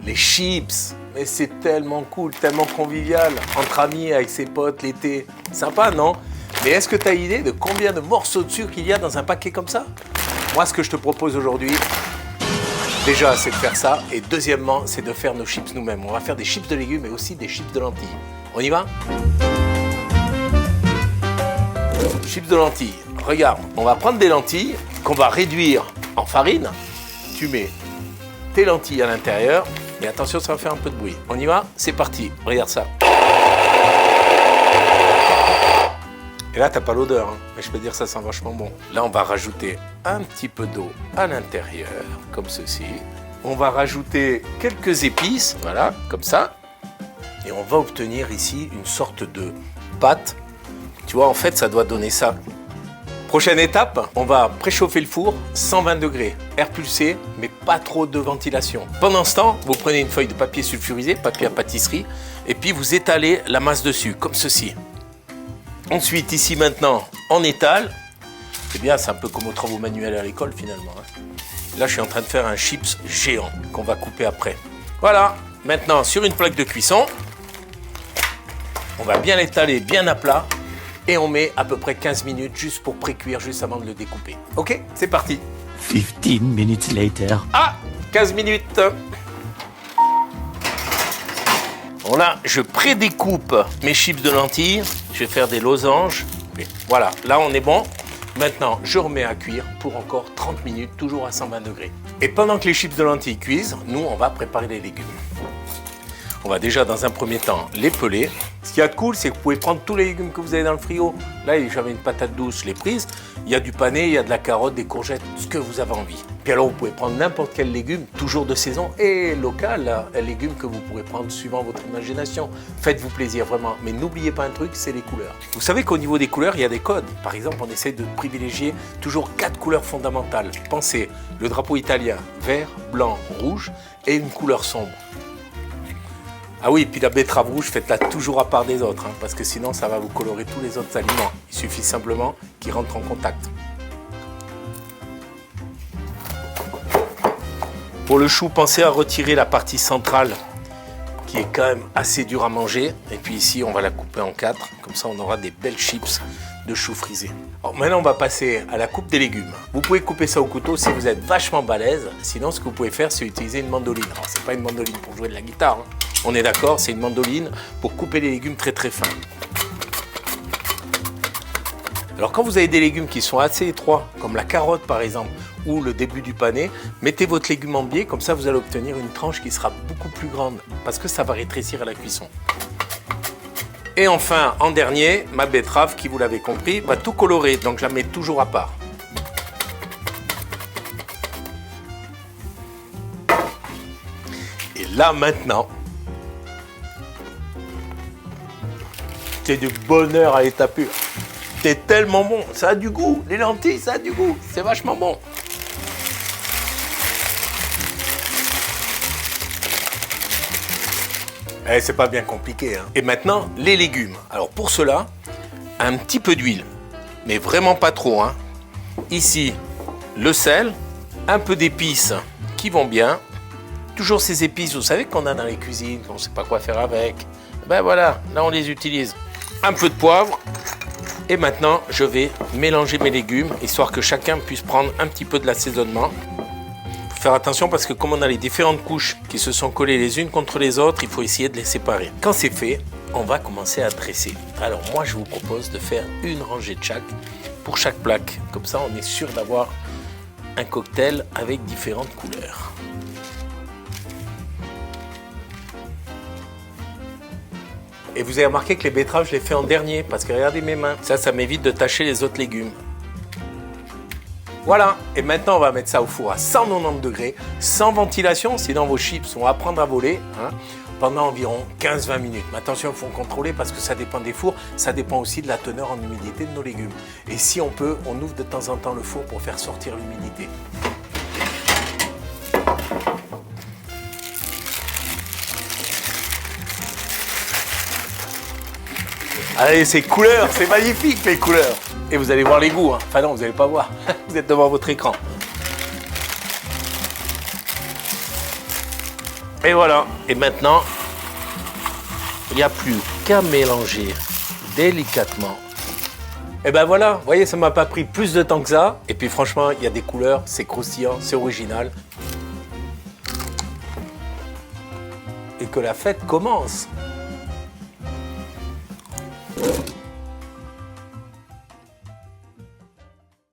Les chips, mais c'est tellement cool, tellement convivial, entre amis, avec ses potes, l'été. Sympa, non? Mais est-ce que tu as idée de combien de morceaux de sucre il y a dans un paquet comme ça? Moi, ce que je te propose aujourd'hui, déjà, c'est de faire ça. Et deuxièmement, c'est de faire nos chips nous-mêmes. On va faire des chips de légumes et aussi des chips de lentilles. On y va? Chips de lentilles. Regarde, on va prendre des lentilles qu'on va réduire en farine. Tu mets tes lentilles à l'intérieur. Mais attention, ça va faire un peu de bruit. On y va? C'est parti. Regarde ça. Et là, t'as pas l'odeur, hein. Mais je peux dire ça sent vachement bon. Là, on va rajouter un petit peu d'eau à l'intérieur, comme ceci. On va rajouter quelques épices, voilà, comme ça. Et on va obtenir ici une sorte de pâte. Tu vois, en fait, ça doit donner ça. Prochaine étape, on va préchauffer le four, 120 degrés, air pulsé, mais pas trop de ventilation. Pendant ce temps, vous prenez une feuille de papier sulfurisé, papier à pâtisserie, et puis vous étalez la masse dessus, comme ceci. Ensuite, ici maintenant, on étale. C'est bien, c'est un peu comme aux travaux manuels à l'école finalement. Là, je suis en train de faire un chips géant qu'on va couper après. Voilà, maintenant sur une plaque de cuisson, on va bien l'étaler bien à plat et on met à peu près 15 minutes juste pour pré-cuire, juste avant de le découper. Ok, c'est parti. 15 minutes later. Ah, 15 minutes. Bon là, je pré-découpe mes chips de lentilles. Je vais faire des losanges. Et voilà, là on est bon. Maintenant, je remets à cuire pour encore 30 minutes, toujours à 120 degrés. Et pendant que les chips de lentilles cuisent, nous, on va préparer les légumes. On va déjà, dans un premier temps, les peler. Ce qu'il y a de cool, c'est que vous pouvez prendre tous les légumes que vous avez dans le frigo. Là, j'avais une patate douce, je l'ai prise. Il y a du pané, il y a de la carotte, des courgettes, ce que vous avez envie. Puis alors, vous pouvez prendre n'importe quel légume, toujours de saison et local, un légume que vous pourrez prendre suivant votre imagination. Faites-vous plaisir, vraiment. Mais n'oubliez pas un truc, c'est les couleurs. Vous savez qu'au niveau des couleurs, il y a des codes. Par exemple, on essaie de privilégier toujours 4 couleurs fondamentales. Pensez, le drapeau italien, vert, blanc, rouge et une couleur sombre. Ah oui, puis la betterave rouge, faites-la toujours à part des autres, hein, parce que sinon, ça va vous colorer tous les autres aliments. Il suffit simplement qu'ils rentrent en contact. Pour le chou, pensez à retirer la partie centrale, qui est quand même assez dure à manger. Et puis ici, on va la couper en 4. Comme ça, on aura des belles chips de chou frisé. Alors maintenant, on va passer à la coupe des légumes. Vous pouvez couper ça au couteau si vous êtes vachement balèze. Sinon, ce que vous pouvez faire, c'est utiliser une mandoline. Alors, c'est pas une mandoline pour jouer de la guitare, hein. On est d'accord, c'est une mandoline pour couper les légumes très très fins. Alors quand vous avez des légumes qui sont assez étroits, comme la carotte par exemple, ou le début du pané, mettez votre légume en biais, comme ça vous allez obtenir une tranche qui sera beaucoup plus grande, parce que ça va rétrécir à la cuisson. Et enfin, en dernier, ma betterave, qui vous l'avez compris, va tout colorer, donc je la mets toujours à part. Et là maintenant, c'est du bonheur à l'état pur. C'est tellement bon, ça a du goût. Les lentilles, ça a du goût. C'est vachement bon. Eh, c'est pas bien compliqué, hein. Et maintenant, les légumes. Alors pour cela, un petit peu d'huile, mais vraiment pas trop, hein. Ici, le sel, un peu d'épices qui vont bien. Toujours ces épices, vous savez qu'on a dans les cuisines, qu'on ne sait pas quoi faire avec. Ben voilà, là on les utilise. Un peu de poivre. Et maintenant, je vais mélanger mes légumes, histoire que chacun puisse prendre un petit peu de l'assaisonnement. Il faut faire attention parce que comme on a les différentes couches qui se sont collées les unes contre les autres, il faut essayer de les séparer. Quand c'est fait, on va commencer à dresser. Alors moi, je vous propose de faire une rangée de chaque pour chaque plaque. Comme ça, on est sûr d'avoir un cocktail avec différentes couleurs. Et vous avez remarqué que les betteraves, je les fais en dernier, parce que regardez mes mains. Ça m'évite de tacher les autres légumes. Voilà, et maintenant on va mettre ça au four à 190 degrés, sans ventilation, sinon vos chips vont apprendre à voler, hein, pendant environ 15-20 minutes. Mais attention, il faut contrôler parce que ça dépend des fours, ça dépend aussi de la teneur en humidité de nos légumes. Et si on peut, on ouvre de temps en temps le four pour faire sortir l'humidité. Allez, ces couleurs, c'est magnifique les couleurs. Et vous allez voir les goûts, hein. Enfin non, vous n'allez pas voir, vous êtes devant votre écran. Et voilà. Et maintenant, il n'y a plus qu'à mélanger délicatement. Et ben voilà, vous voyez, ça m'a pas pris plus de temps que ça. Et puis franchement, il y a des couleurs, c'est croustillant, c'est original. Et que la fête commence.